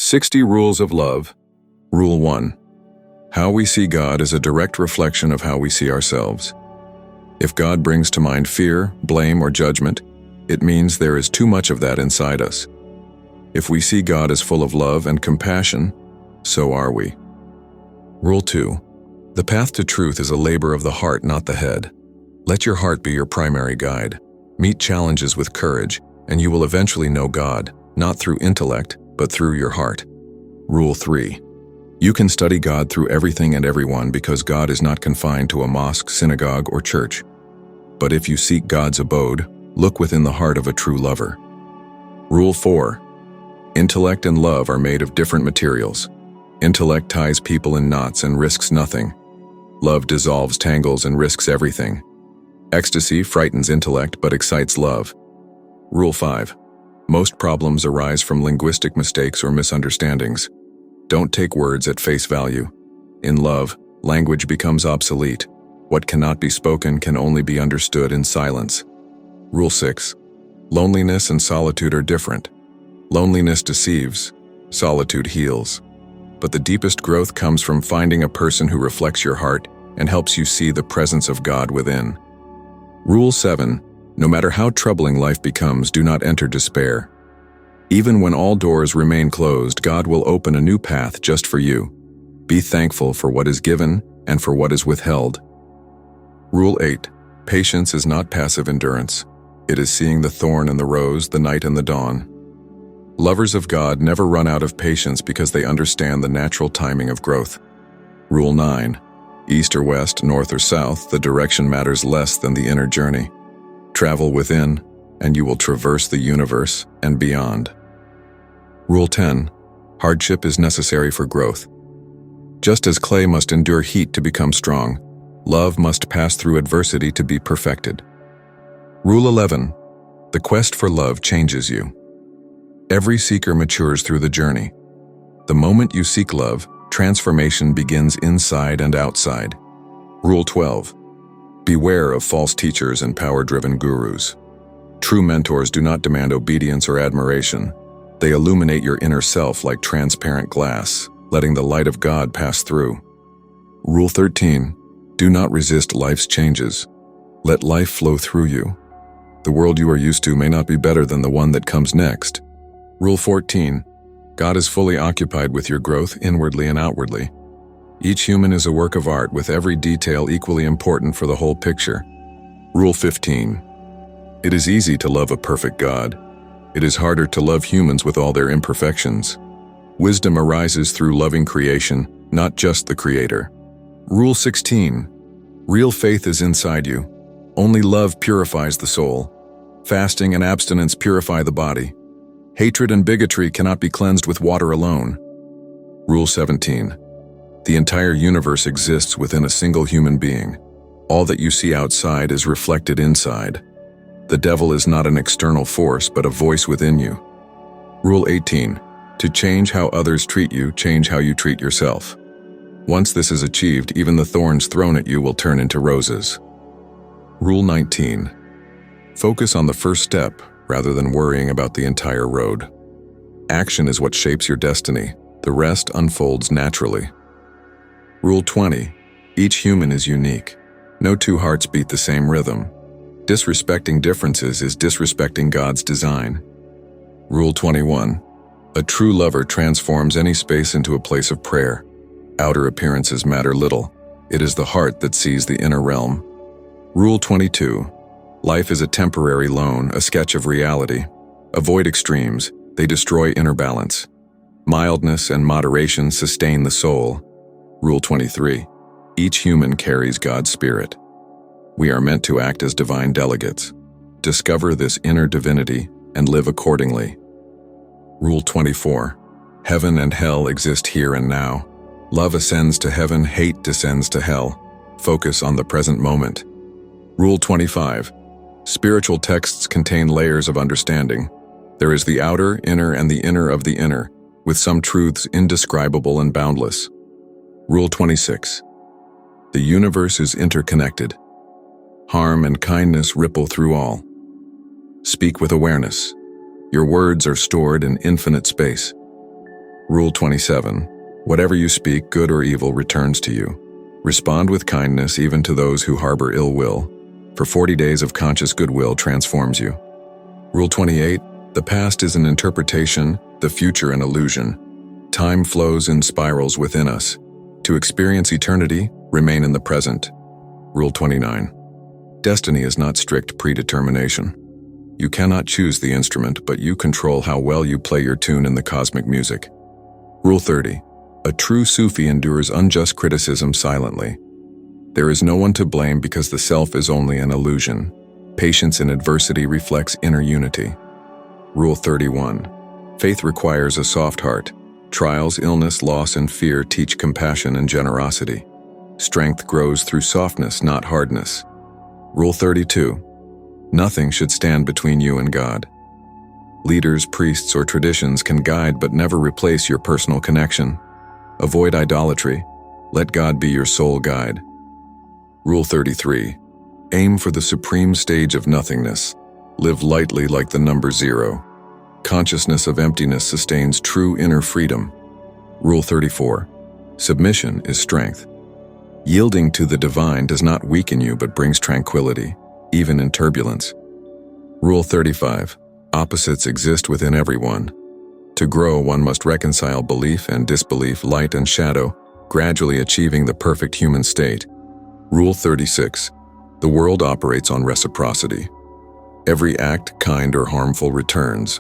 60 Rules of Love. Rule 1. How we see God is a direct reflection of how we see ourselves. If God brings to mind fear, blame, or judgment, it means there is too much of that inside us. If we see God as full of love and compassion, so are we. Rule 2. The path to truth is a labor of the heart, not the head. Let your heart be your primary guide. Meet challenges with courage, and you will eventually know God, not through intellect, but through your heart. Rule 3. You can study God through everything and everyone because God is not confined to a mosque, synagogue, or church. But if you seek God's abode, look within the heart of a true lover. Rule 4. Intellect and love are made of different materials. Intellect ties people in knots and risks nothing. Love dissolves tangles and risks everything. Ecstasy frightens intellect but excites love. Rule 5. Most problems arise from linguistic mistakes or misunderstandings. Don't take words at face value. In love, language becomes obsolete. What cannot be spoken can only be understood in silence. Rule 6. Loneliness and solitude are different. Loneliness deceives, solitude heals. But the deepest growth comes from finding a person who reflects your heart and helps you see the presence of God within. Rule 7. No matter how troubling life becomes, do not enter despair. Even when all doors remain closed, God will open a new path just for you. Be thankful for what is given and for what is withheld. Rule 8. Patience is not passive endurance. It is seeing the thorn and the rose, the night and the dawn. Lovers of God never run out of patience because they understand the natural timing of growth. Rule 9. East or west, north or south, the direction matters less than the inner journey. Travel within, and you will traverse the universe and beyond. Rule 10. Hardship is necessary for growth. Just as clay must endure heat to become strong, love must pass through adversity to be perfected. Rule 11. The quest for love changes you. Every seeker matures through the journey. The moment you seek love, transformation begins inside and outside. Rule 12. Beware of false teachers and power-driven gurus. True mentors do not demand obedience or admiration. They illuminate your inner self like transparent glass, letting the light of God pass through. Rule 13. Do not resist life's changes. Let life flow through you. The world you are used to may not be better than the one that comes next. Rule 14. God is fully occupied with your growth inwardly and outwardly. Each human is a work of art with every detail equally important for the whole picture. Rule 15. It is easy to love a perfect God. It is harder to love humans with all their imperfections. Wisdom arises through loving creation, not just the Creator. Rule 16. Real faith is inside you. Only love purifies the soul. Fasting and abstinence purify the body. Hatred and bigotry cannot be cleansed with water alone. Rule 17. The entire universe exists within a single human being. All that you see outside is reflected inside. The devil is not an external force, but a voice within you. Rule 18. To change how others treat you, change how you treat yourself. Once this is achieved, even the thorns thrown at you will turn into roses. Rule 19. Focus on the first step rather than worrying about the entire road. Action is what shapes your destiny. The rest unfolds naturally. Rule 20. Each human is unique. No two hearts beat the same rhythm. Disrespecting differences is disrespecting God's design. Rule 21. A true lover transforms any space into a place of prayer. Outer appearances matter little. It is the heart that sees the inner realm. Rule 22. Life is a temporary loan, a sketch of reality. Avoid extremes. They destroy inner balance. Mildness and moderation sustain the soul. Rule 23. Each human carries God's spirit. We are meant to act as divine delegates. Discover this inner divinity and live accordingly. Rule 24. Heaven and hell exist here and now. Love ascends to heaven, hate descends to hell. Focus on the present moment. Rule 25. Spiritual texts contain layers of understanding. There is the outer, inner, and the inner of the inner, with some truths indescribable and boundless. Rule 26. The universe is interconnected. Harm and kindness ripple through all. Speak with awareness. Your words are stored in infinite space. Rule 27. Whatever you speak, good or evil, returns to you. Respond with kindness even to those who harbor ill will, for 40 days of conscious goodwill transforms you. Rule 28. The past is an interpretation, the future an illusion. Time flows in spirals within us. To experience eternity, remain in the present. Rule 29. Destiny is not strict predetermination. You cannot choose the instrument, but you control how well you play your tune in the cosmic music. Rule 30. A true Sufi endures unjust criticism silently. There is no one to blame because the self is only an illusion. Patience in adversity reflects inner unity. Rule 31. Faith requires a soft heart. Trials, illness, loss, and fear teach compassion and generosity. Strength grows through softness, not hardness. Rule 32. Nothing should stand between you and God. Leaders, priests, or traditions can guide but never replace your personal connection. Avoid idolatry. Let God be your sole guide. Rule 33. Aim for the supreme stage of nothingness. Live lightly like the number 0. Consciousness of emptiness sustains true inner freedom. Rule 34. Submission is strength. Yielding to the divine does not weaken you but brings tranquility, even in turbulence. Rule 35. Opposites exist within everyone. To grow, one must reconcile belief and disbelief, light and shadow, gradually achieving the perfect human state. Rule 36. The world operates on reciprocity. Every act, kind or harmful, returns.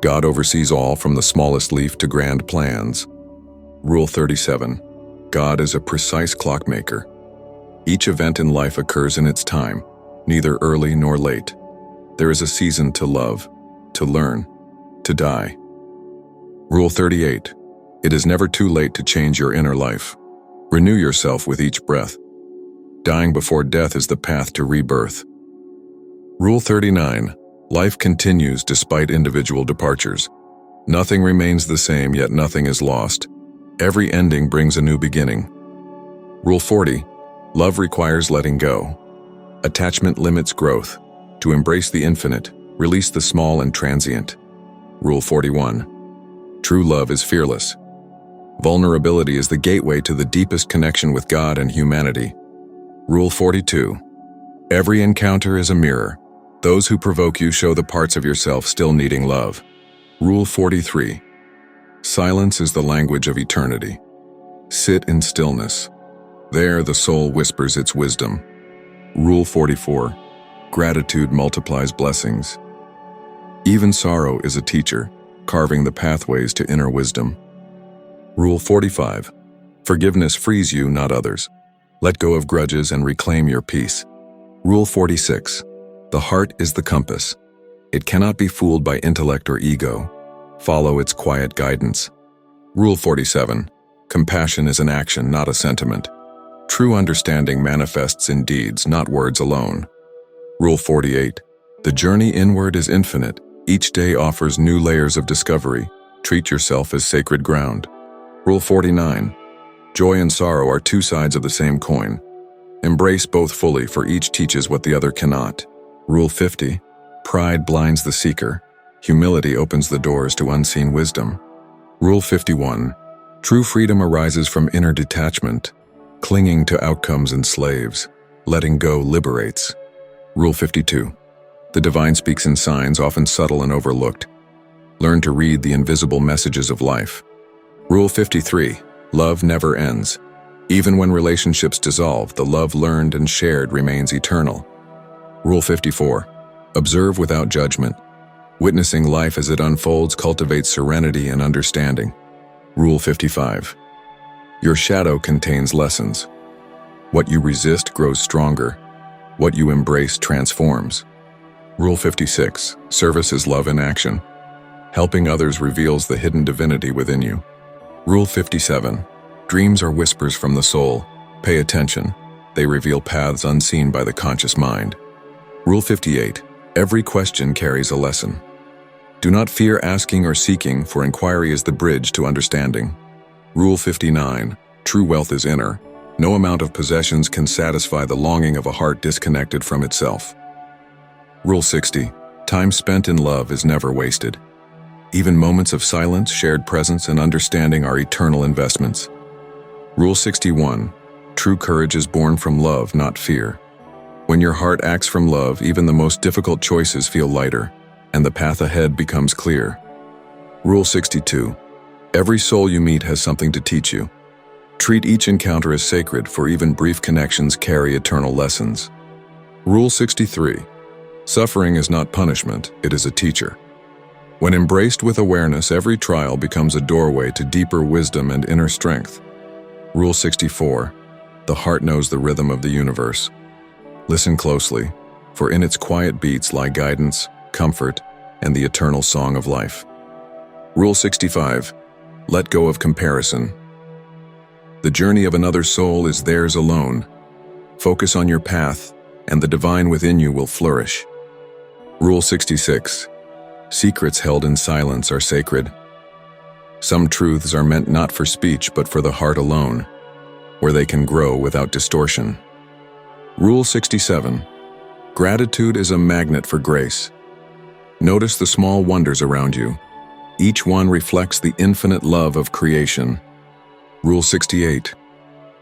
God oversees all from the smallest leaf to grand plans. Rule 37. God is a precise clockmaker. Each event in life occurs in its time, neither early nor late. There is a season to love, to learn, to die. Rule 38. It is never too late to change your inner life. Renew yourself with each breath. Dying before death is the path to rebirth. Rule 39. Life continues despite individual departures. Nothing remains the same, yet nothing is lost. Every ending brings a new beginning. Rule 40. Love requires letting go. Attachment limits growth. To embrace the infinite, release the small and transient. Rule 41. True love is fearless. Vulnerability is the gateway to the deepest connection with God and humanity. Rule 42. Every encounter is a mirror. Those who provoke you show the parts of yourself still needing love. Rule 43. Silence is the language of eternity. Sit in stillness. There the soul whispers its wisdom. Rule 44. Gratitude multiplies blessings. Even sorrow is a teacher, carving the pathways to inner wisdom. Rule 45. Forgiveness frees you, not others. Let go of grudges and reclaim your peace. Rule 46. The heart is the compass. It cannot be fooled by intellect or ego. Follow its quiet guidance. Rule 47. Compassion is an action, not a sentiment. True understanding manifests in deeds, not words alone. Rule 48. The journey inward is infinite. Each day offers new layers of discovery. Treat yourself as sacred ground. Rule 49. Joy and sorrow are two sides of the same coin. Embrace both fully, for each teaches what the other cannot. Rule 50. Pride blinds the seeker. Humility opens the doors to unseen wisdom. Rule 51. True freedom arises from inner detachment. Clinging to outcomes enslaves. Letting go liberates. Rule 52. The divine speaks in signs, often subtle and overlooked. Learn to read the invisible messages of life. Rule 53. Love never ends. Even when relationships dissolve, the love learned and shared remains eternal. Rule 54. Observe without judgment. Witnessing life as it unfolds cultivates serenity and understanding. Rule 55. Your shadow contains lessons. What you resist grows stronger. What you embrace transforms. Rule 56. Service is love in action. Helping others reveals the hidden divinity within you. Rule 57. Dreams are whispers from the soul. Pay attention. They reveal paths unseen by the conscious mind. Rule 58. Every question carries a lesson. Do not fear asking or seeking, for inquiry is the bridge to understanding. Rule 59. True wealth is inner. No amount of possessions can satisfy the longing of a heart disconnected from itself. Rule 60. Time spent in love is never wasted. Even moments of silence, shared presence, and understanding are eternal investments. Rule 61. True courage is born from love, not fear. When your heart acts from love, even the most difficult choices feel lighter, and the path ahead becomes clear. Rule 62. Every soul you meet has something to teach you. Treat each encounter as sacred, for even brief connections carry eternal lessons. Rule 63. Suffering is not punishment, it is a teacher. When embraced with awareness, every trial becomes a doorway to deeper wisdom and inner strength. Rule 64. The heart knows the rhythm of the universe. Listen closely, for in its quiet beats lie guidance, comfort, and the eternal song of life. Rule 65. Let go of comparison. The journey of another soul is theirs alone. Focus on your path, and the divine within you will flourish. Rule 66. Secrets held in silence are sacred. Some truths are meant not for speech but for the heart alone, where they can grow without distortion. Rule 67. Gratitude is a magnet for grace. Notice the small wonders around you. Each one reflects the infinite love of creation. Rule 68.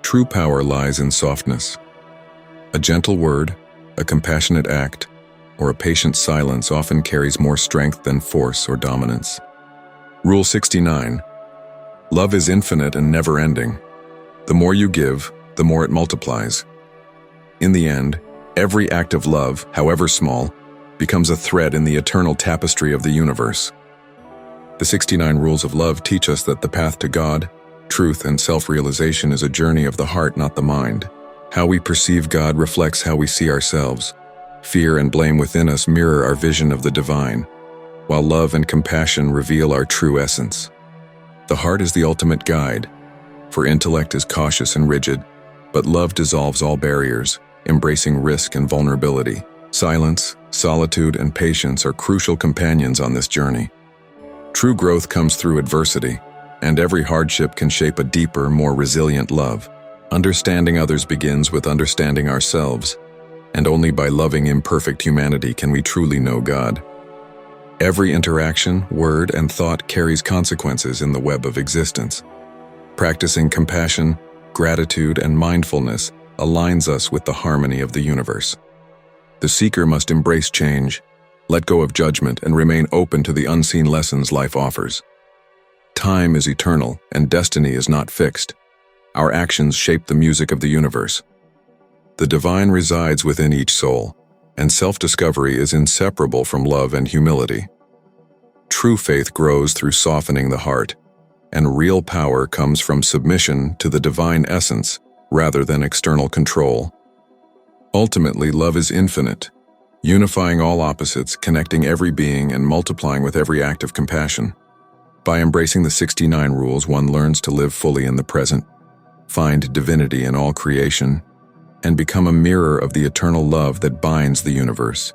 True power lies in softness. A gentle word, a compassionate act, or a patient silence often carries more strength than force or dominance. Rule 69. Love is infinite and never-ending. The more you give, the more it multiplies. In the end, every act of love, however small, becomes a thread in the eternal tapestry of the universe. The 69 rules of love teach us that the path to God, truth, and self-realization is a journey of the heart, not the mind. How we perceive God reflects how we see ourselves. Fear and blame within us mirror our vision of the divine, while love and compassion reveal our true essence. The heart is the ultimate guide, for intellect is cautious and rigid, but love dissolves all barriers, embracing risk and vulnerability. Silence, solitude, and patience are crucial companions on this journey. True growth comes through adversity, and every hardship can shape a deeper, more resilient love. Understanding others begins with understanding ourselves, and only by loving imperfect humanity can we truly know God. Every interaction, word, and thought carries consequences in the web of existence. Practicing compassion, gratitude, and mindfulness aligns us with the harmony of the universe. The seeker must embrace change, let go of judgment, and remain open to the unseen lessons life offers. Time is eternal, and destiny is not fixed. Our actions shape the music of the universe. The divine resides within each soul, and self-discovery is inseparable from love and humility. True faith grows through softening the heart, and real power comes from submission to the divine essence rather than external control. Ultimately, love is infinite, unifying all opposites, connecting every being, and multiplying with every act of compassion. By embracing the 69 rules, one learns to live fully in the present, find divinity in all creation, and become a mirror of the eternal love that binds the universe.